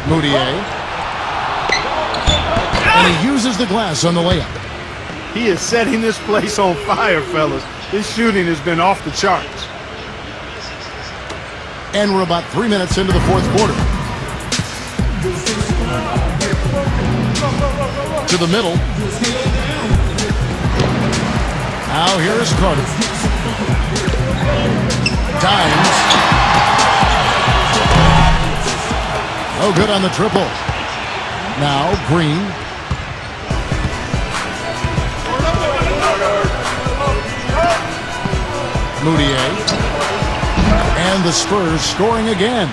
Moutier. And he uses the glass on the layup. He is setting this place on fire, fellas. His shooting has been off the charts. And we're about 3 minutes into the fourth quarter. To the middle. Now here is Carter. Dimes. No good on the triple. Now Green. Moutier. And the Spurs scoring again.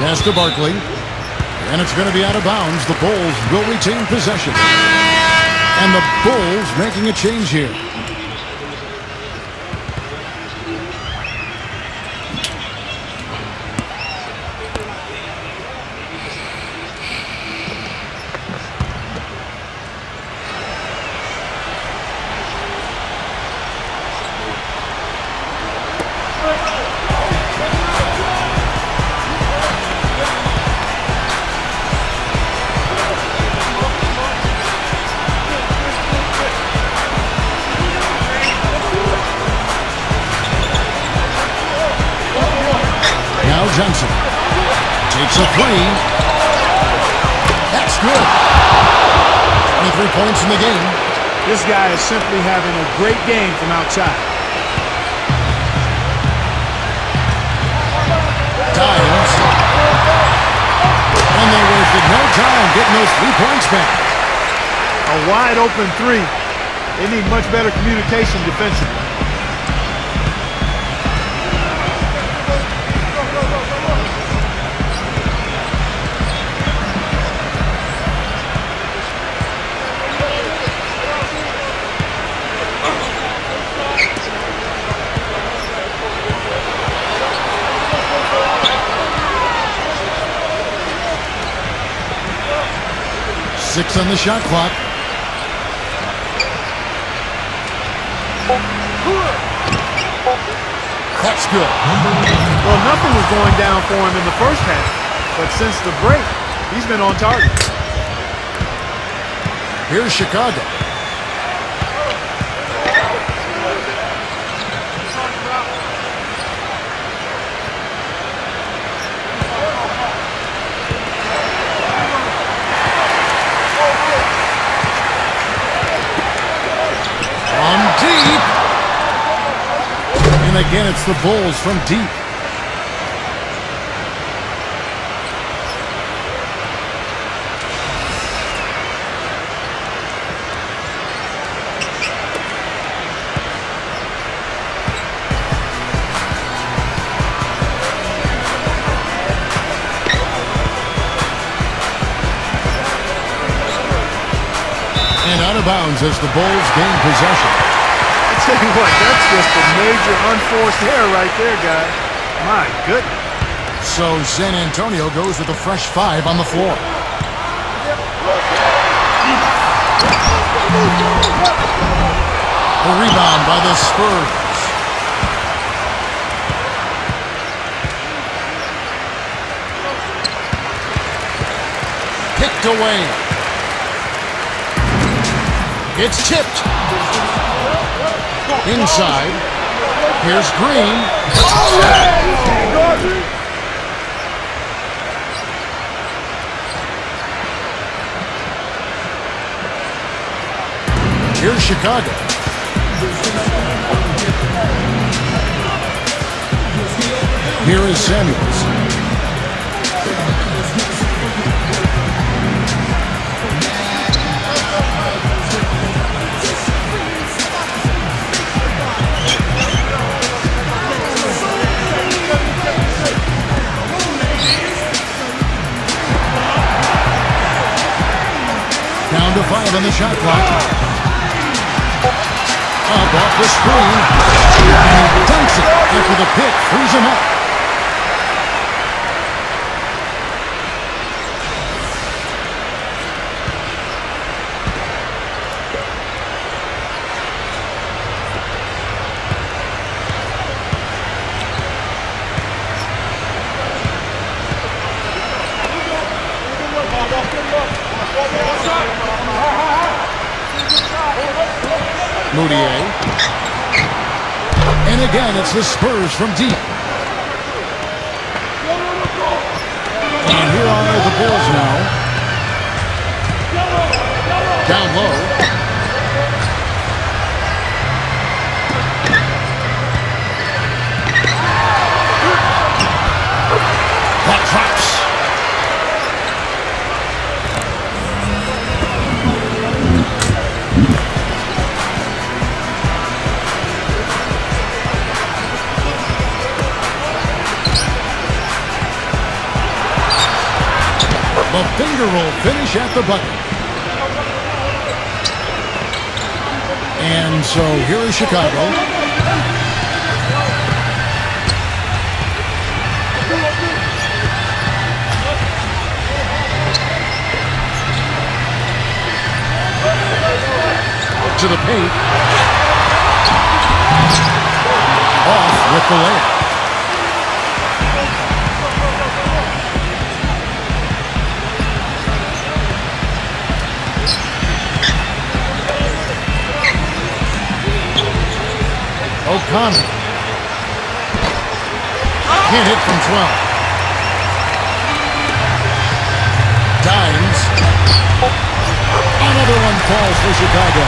Pass to Barkley. And it's going to be out of bounds. The Bulls will retain possession. And the Bulls making a change here. Johnson takes a three. That's good. 23 points in the game. This guy is simply having a great game from outside. Dimes. And they wasted no time getting those 3 points back. A wide open three. They need much better communication defensively. Six on the shot clock. That's good. Well, nothing was going down for him in the first half, but since the break, he's been on target. Here's Chicago. Deep. And again, it's the Bulls from deep. And out of bounds as the Bulls gain possession. Tell you what, that's just a major unforced error right there, guys. My goodness. So San Antonio goes with a fresh 5 on the floor. A rebound by the Spurs. Kicked away. It's tipped. Inside. Here's Green. Here's Chicago. Here is Samuels. Down to 5 on the shot clock. Up off the screen. And he dunks it after the pick frees him up. Moutier. And again, it's the Spurs from deep. And here are the Bulls now. Down low. That drops. finger roll finish at the bucket. And so here is Chicago. To the paint. Off with the layup. O'Connor. Can't hit from 12. Dimes. Another one falls for Chicago.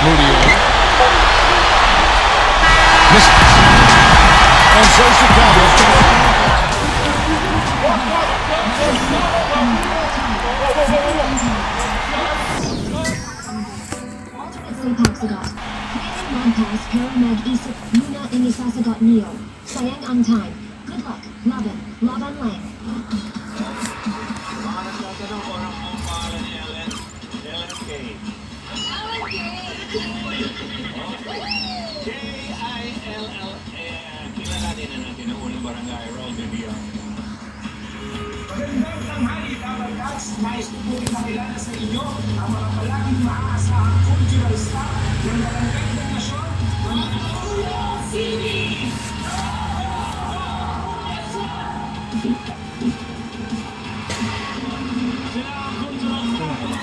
Moody. Misses. And so Chicago. Sagot. Mantas, Paramag Isip, Muna Inisasagot Neo. Sayang ang time. Good luck. Laban. Laban lang. Kilala din na natin ang unang barangay road review. Magandang tanghali, Tabarkats. Nais ko po ipakilala sa inyo ang mga palaging maaasahang cultural star ng Barangay ng Nasyon, ang City! Sila ang cultural star ng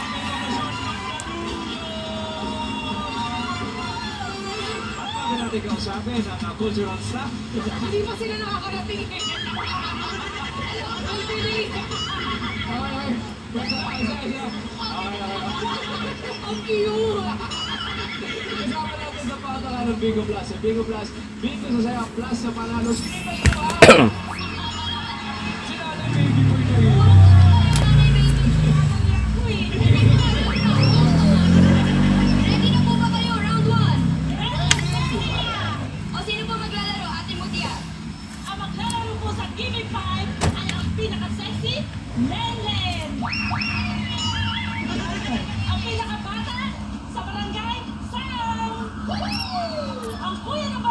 At bakit natin kausapin ang cultural star? Hindi pa sila nakakarating eh. Ang bilis! Ang cute! Kasama natin sa pataka ng Bigo Plus. Sa Bigo Plus, Bigo sa saya plus sa panalo. Sino ba ito? Sila na baby boy kayo. Ready na po ba kayo? Round 1! O sino po maglalaro? Ate Mutia? Ang maglalaro po sa Gimme 5 ay ang pinaka-sexy, Lenlen! Ang pinaka-bata sa barangay, Sam! Ang kuya ng